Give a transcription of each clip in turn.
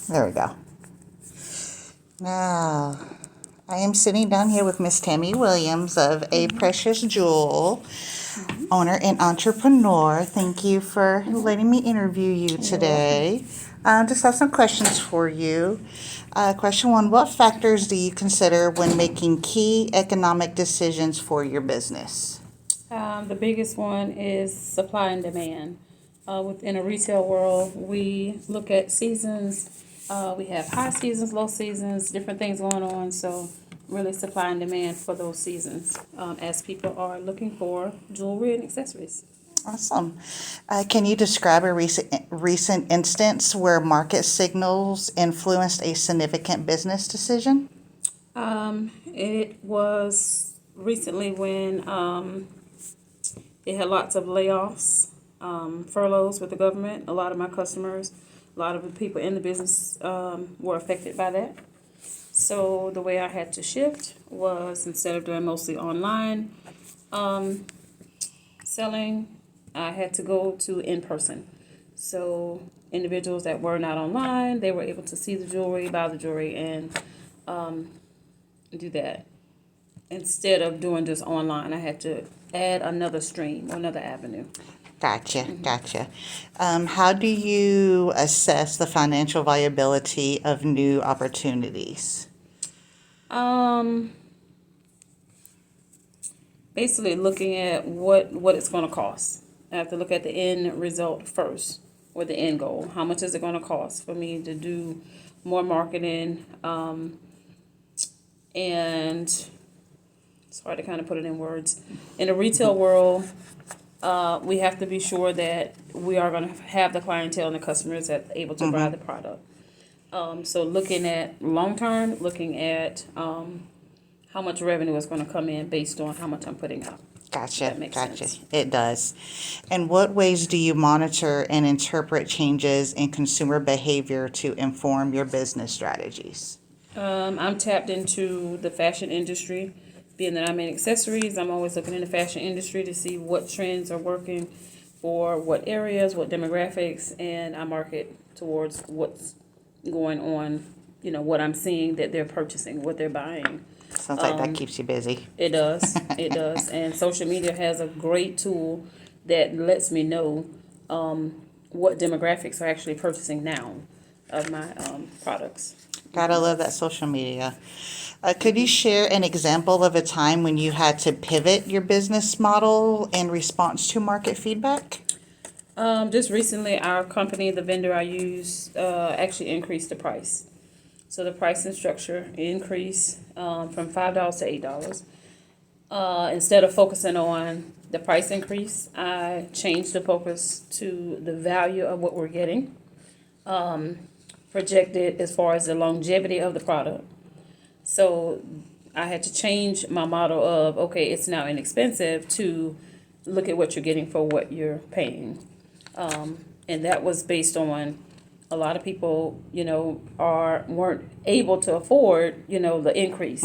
There we go. Now, I am sitting down here with Miss Tammy Williams of A Precious Jewel, owner and entrepreneur. Thank you for letting me interview you today. Just have some questions for you. Question one, what factors do you consider when making key economic decisions for your business? The biggest one is supply and demand. Within a retail world, we look at seasons. We have high seasons, low seasons, different things going on. So, really, supply and demand for those seasons as people are looking for jewelry and accessories. Awesome. Can you describe a recent instance where market signals influenced a significant business decision? It was recently when it had lots of layoffs, furloughs with the government. A lot of my customers, a lot of the people in the business were affected by that. So the way I had to shift was instead of doing mostly online selling, I had to go to in person. So individuals that were not online, they were able to see the jewelry, buy the jewelry, and do that. Instead of doing just online, I had to add another stream or another avenue. Gotcha. How do you assess the financial viability of new opportunities? Um, Basically looking at what it's going to cost. I have to look at the end result first, or the end goal. How much is it going to cost for me to do more marketing? And it's hard to kind of put it in words. In the retail world, we have to be sure that we are going to have the clientele and the customers that are able to buy the product. So looking at long term, looking at how much revenue is going to come in based on how much I'm putting out. That makes sense. It does. And what ways do you monitor and interpret changes in consumer behavior to inform your business strategies? I'm tapped into the fashion industry. Being that I'm in accessories, I'm always looking in the fashion industry to see what trends are working for what areas, what demographics, and I market towards what's going on, what I'm seeing that they're purchasing, what they're buying. Sounds like that keeps you busy. It does. It does. And social media has a great tool that lets me know what demographics are actually purchasing now of my products. Gotta love that social media. Could you share an example of a time when you had to pivot your business model in response to market feedback? Just recently, our company, the vendor I use, actually increased the price. So the pricing structure increased from $5 to $8. Instead of focusing on the price increase, I changed the focus to the value of what we're getting, projected as far as the longevity of the product. So I had to change my model of, okay, it's now inexpensive to look at what you're getting for what you're paying. And that was based on a lot of people, weren't able to afford, the increase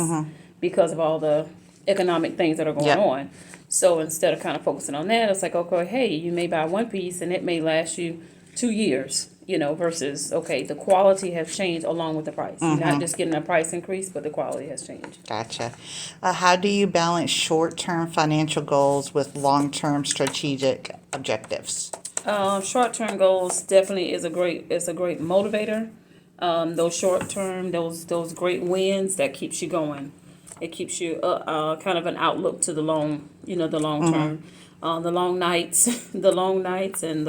because of all the economic things that are going Yep. on. So instead of kind of focusing on that, it's like, okay, hey, you may buy one piece and it may last you 2 years, versus, okay, the quality has changed along with the price. You're not just getting a price increase, but the quality has changed. Gotcha. How do you balance short-term financial goals with long-term strategic objectives? Short-term goals definitely is a great motivator. Those short-term, those great wins that keeps you going. It keeps you kind of an outlook to the long, the long term, the long nights, and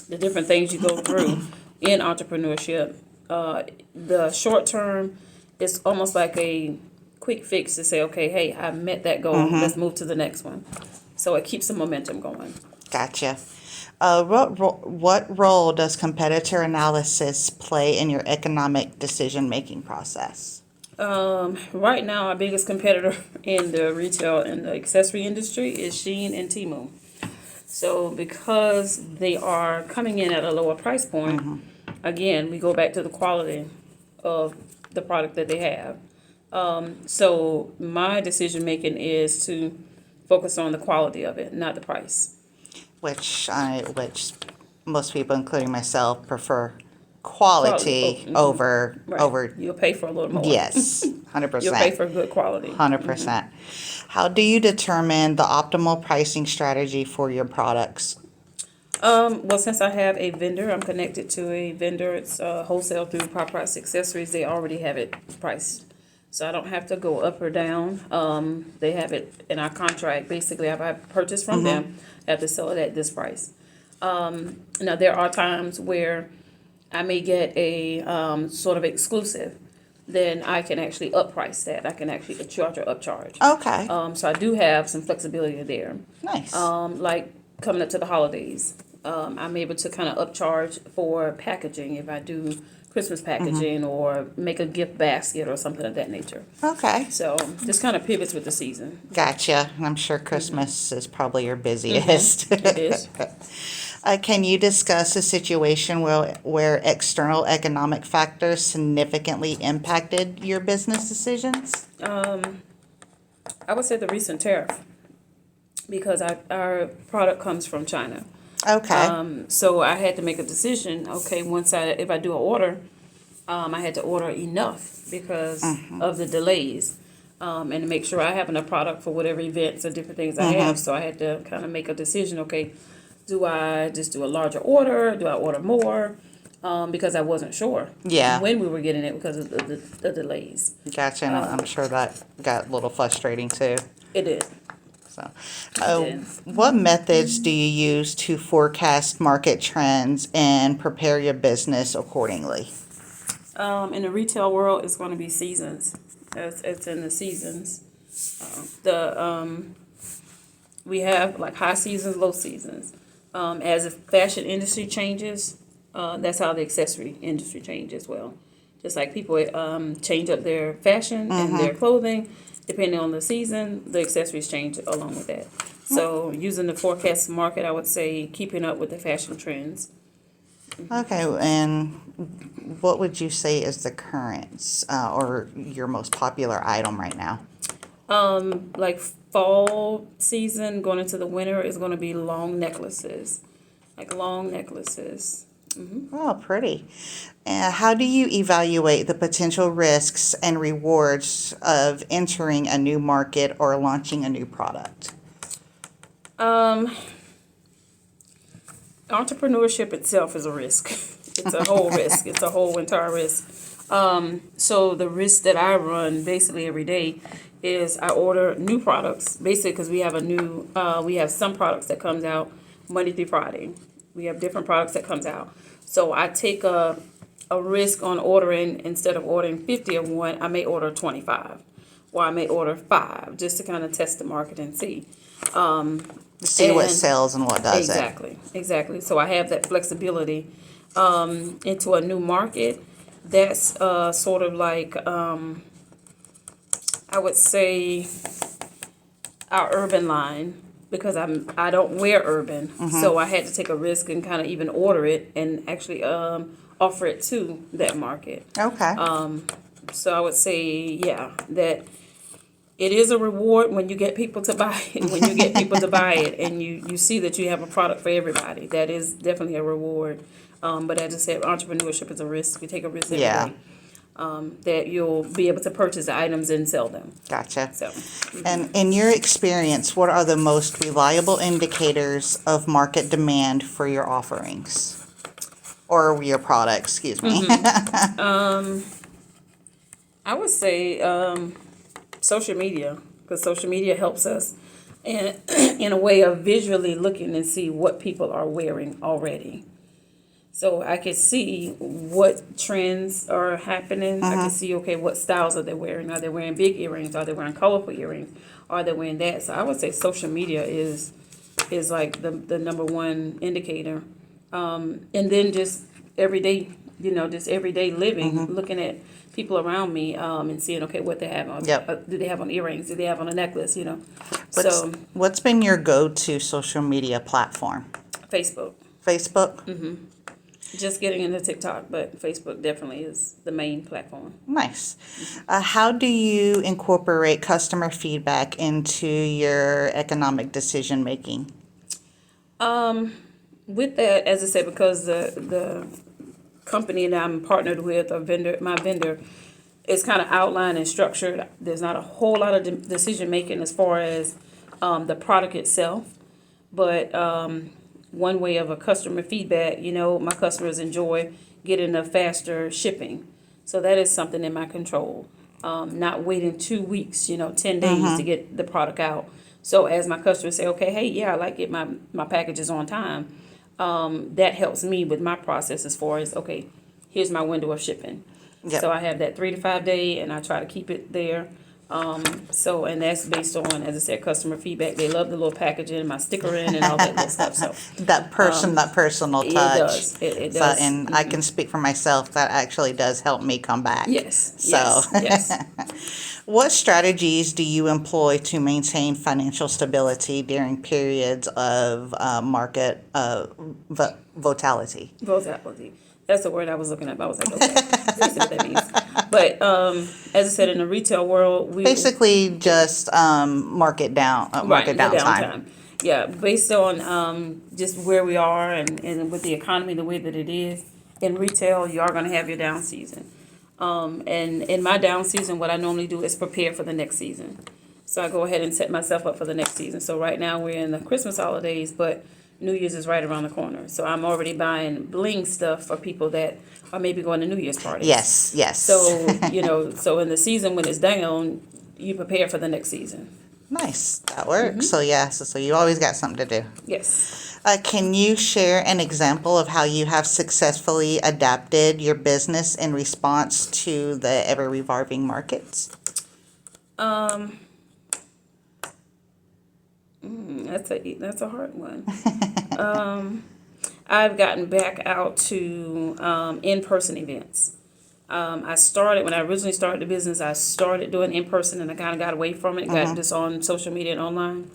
the different things you go through in entrepreneurship. The short term is almost like a quick fix to say, okay, hey, I met that goal. Let's move to the next one. So it keeps the momentum going. Gotcha. What role does competitor analysis play in your economic decision-making process? Right now, our biggest competitor in the retail and the accessory industry is Shein and Temu. So because they are coming in at a lower price point, again, we go back to the quality of the product that they have. So my decision making is to focus on the quality of it, not the price. Which most people, including myself, prefer quality over Right. over. You'll pay for a little more. Yes, You'll pay 100%. for good quality. 100%. How do you determine the optimal pricing strategy for your products? Well, since I have a vendor, I'm connected to a vendor. It's wholesale through Pop Price Accessories. They already have it priced, so I don't have to go up or down. They have it in our contract. Basically, if I purchase from them, I have to sell it at this price. Now, there are times where I may get a sort of exclusive. Then I can actually upprice that. I can actually charge or upcharge. Okay, So I do have some flexibility there. nice. Like coming up to the holidays, I'm able to kind of upcharge for packaging if I do Christmas packaging or make a gift basket or something of that nature. Okay, So just kind of pivots with the season. gotcha. I'm sure Christmas is probably your busiest. It is. Can you discuss a situation where external economic factors significantly impacted your business decisions? I would say the recent tariff because our product comes from China. Okay, So I had to make a decision. Okay, if I do an order, I had to order enough because of the delays, and to make sure I have enough product for whatever events or different things I have. So I had to kind of make a decision. Okay, do I just do a larger order? Do I order more? Because I wasn't sure Yeah. when we were getting it because of the delays. gotcha. And I'm sure that got a little frustrating too. It did. So, did. what methods do you use to forecast market trends and prepare your business accordingly? In the retail world, it's going to be seasons. It's in the seasons. We have like high seasons, low seasons. As the fashion industry changes, that's how the accessory industry changes as well. Just like people change up their fashion and their clothing, depending on the season, the accessories change along with that. So using the forecast market, I would say keeping up with the fashion trends. Okay, and what would you say is the current or your most popular item right now? Like fall season going into the winter is going to be long necklaces, like long necklaces. Oh, pretty. How do you evaluate the potential risks and rewards of entering a new market or launching a new product? Entrepreneurship itself is a risk. It's a whole risk. It's a whole entire risk. So the risk that I run basically every day is I order new products, basically because we have some products that comes out Monday through Friday. We have different products that comes out. So I take a risk on ordering, instead of ordering 50 of one, I may order 25. Or I may order 5 just to kind of test the market and see. See what And- sells and what doesn't. Exactly. So I have that flexibility into a new market. That's sort of like I would say our urban line because I don't wear urban, so I had to take a risk and kind of even order it and actually offer it to that market. Okay. So I would say that it is a reward when you get people to buy it. When you get people to buy it, and you see that you have a product for everybody, that is definitely a reward. But as I said, entrepreneurship is a risk. We take a risk every Yeah. day. That you'll be able to purchase the items and sell them. Gotcha. So, And in your experience, what are the most reliable indicators of market demand for your offerings? Or your products, excuse me. I would say social media, because social media helps us in a way of visually looking and see what people are wearing already. So I can see what trends are happening. I can see, okay, what styles are they wearing? Are they wearing big earrings? Are they wearing colorful earrings? Are they wearing that? So I would say social media is like the number one indicator. And then just everyday, just everyday living, looking at people around me and seeing, okay, what they have on. Yep. Do they have on earrings? Do they have on a necklace? What's been your go-to social media platform? Facebook. Facebook? Just getting into TikTok, but Facebook definitely is the main platform. Nice. How do you incorporate customer feedback into your economic decision making? With that, as I said, because the company that I'm partnered with, or my vendor, is kind of outlined and structured. There's not a whole lot of decision making as far as the product itself, but one way of a customer feedback, my customers enjoy getting a faster shipping. So that is something in my control. Not waiting 2 weeks, 10 days to get the product out. So as my customers say, okay, hey, yeah, I like it, my packages on time, that helps me with my process as far as, okay, here's my window of shipping. Yep. So I have that 3 to 5 day, and I try to keep it there. And that's based on, as I said, customer feedback. They love the little packaging, my sticker in, and all that little stuff. So that personal touch. it does. It So, does. and I can speak for myself. That actually does help me come back. Yes. So, Yes. what strategies do you employ to maintain financial stability during periods of market volatility? Volatility. That's the word I was looking at. I was like, okay, let's see what that means. But as I said, in the retail world, Basically, just market the downtime. downtime. Yeah, based on just where we are and with the economy the way that it is, in retail, you are going to have your down season. And in my down season, what I normally do is prepare for the next season. So I go ahead and set myself up for the next season. So right now we're in the Christmas holidays, but New Year's is right around the corner. So I'm already buying bling stuff for people that are maybe going to New Year's parties. Yes. So, so in the season when it's down, you prepare for the next season. Nice. That works. So, so you always got something to do. Yes. Can you share an example of how you have successfully adapted your business in response to the ever-revolving markets? That's a hard one. I've gotten back out to in-person events. When I originally started the business, I started doing in-person, and I kind of got away from it, got just on social media and online.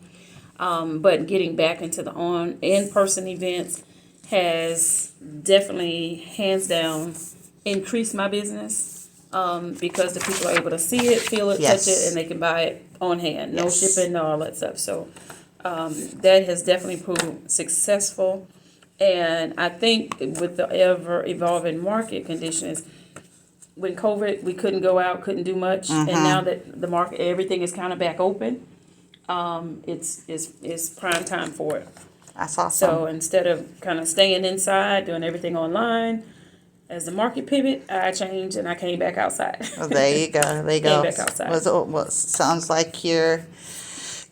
But getting back into the in-person events has definitely, hands down, increased my business, because the people are able to see it, feel it, Yes. touch it, and they can buy it on hand. No Yes. shipping, no all that stuff. So that has definitely proved successful. And I think with the ever-evolving market conditions, when COVID, we couldn't go out, couldn't do much. And now that the market, everything is kind of back open, it's prime time for it. That's awesome. So instead of kind of staying inside, doing everything online, as the market pivot, I changed and I came back outside. Well, there you go. There you Came go. back outside. Well, sounds like your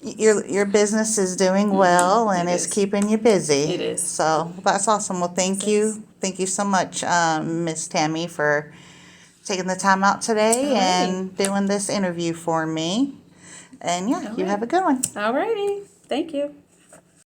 business is doing well and It is is. keeping you busy. It is. So that's awesome. Well, thank you. Thank you so much, Miss Tammy, for taking the time out today Alrighty. and doing this interview for me. And yeah, you have a good one. Alrighty. Thank you.